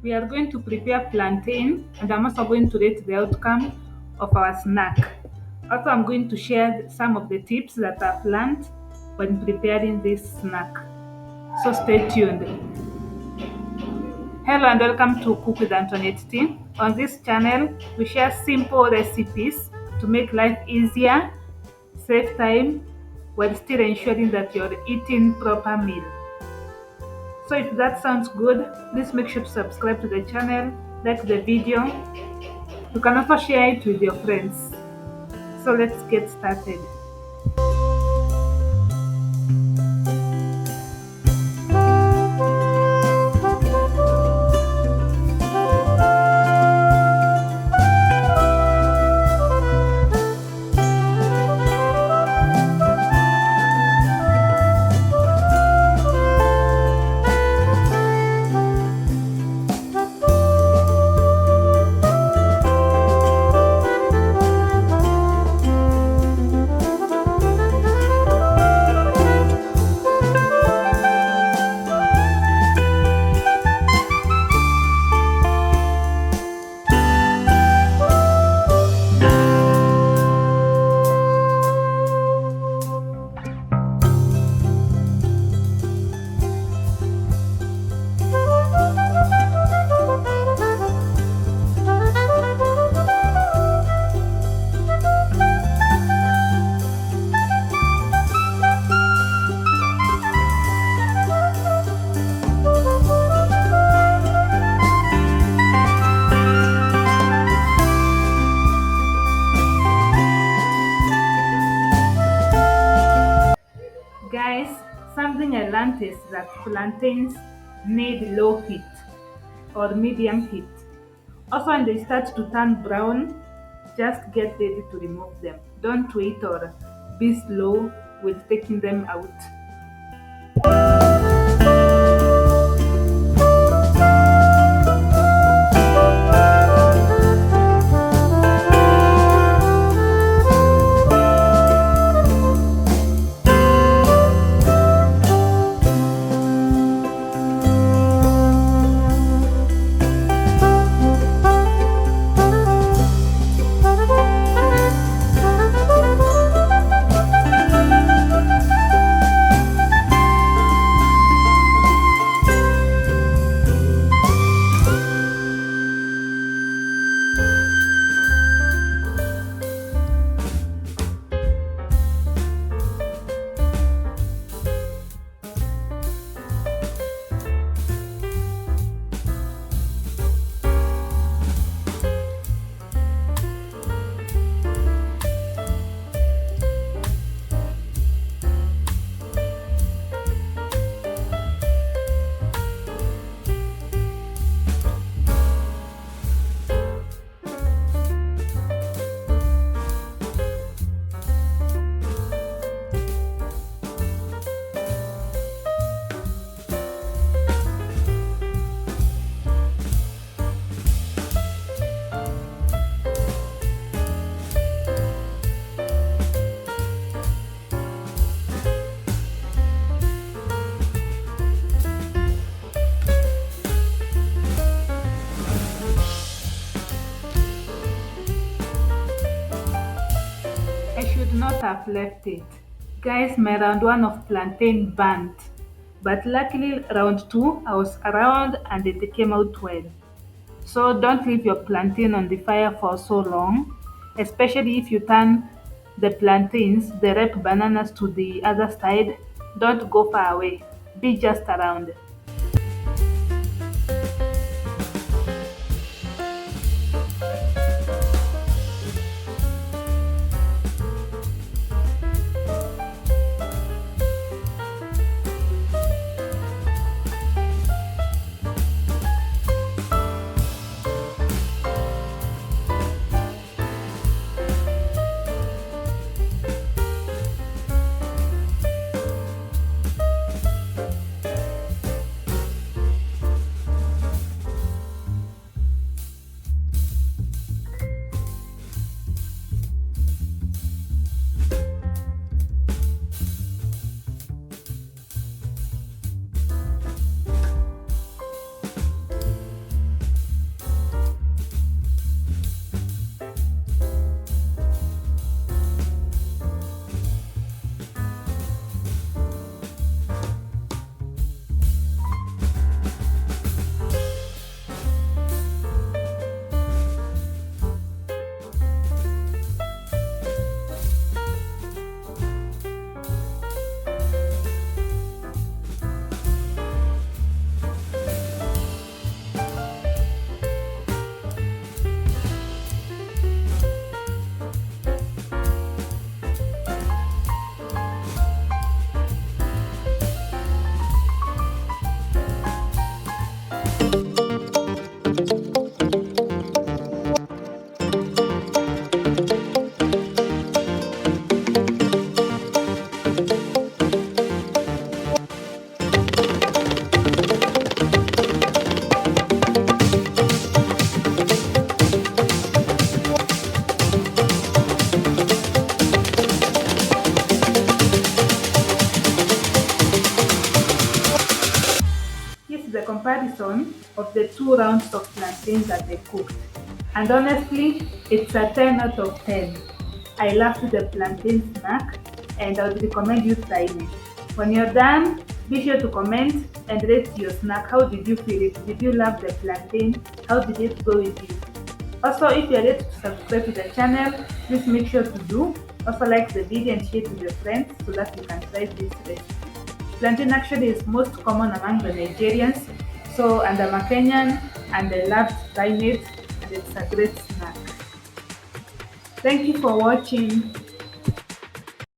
We are going to prepare plantain and I'm also going to rate the outcome of our snack. Also, I'm going to share some of the tips that I've learned when preparing this snack. So stay tuned. Hello and welcome to Cook with Antoniette team. On this channel, we share simple recipes to make life easier, save time, while still ensuring that you're eating proper meal. So if that sounds good, please make sure to subscribe to the channel, like the video. You can also share it with your friends. So let's get started. Guys, something I learned is that plantains need low heat or medium heat. Also, when they start to turn brown, just get ready to remove them. Don't wait or be slow with taking them out. I should not have left it. Guys, my round 1 of plantain burnt. But luckily round 2 I was around and it came out well. So don't leave your plantain on the fire for so long, especially if you turn the plantains, the ripe bananas to the other side. Don't go far away. Be just around. the comparison of the two rounds of plantains that they cooked. And honestly, it's a 10 out of 10. I loved the plantain snack and I would recommend you trying it. When you're done, be sure to comment and rate your snack. How did you feel it? Did you love the plantain? How did it go with you? Also, if you're ready to subscribe to the channel, please make sure to do. Also like the video and share it with your friends so that you can try this recipe. Plantain actually is most common among the Nigerians, so and I'm a Kenyan and I love trying it and it's a great snack. Thank you for watching.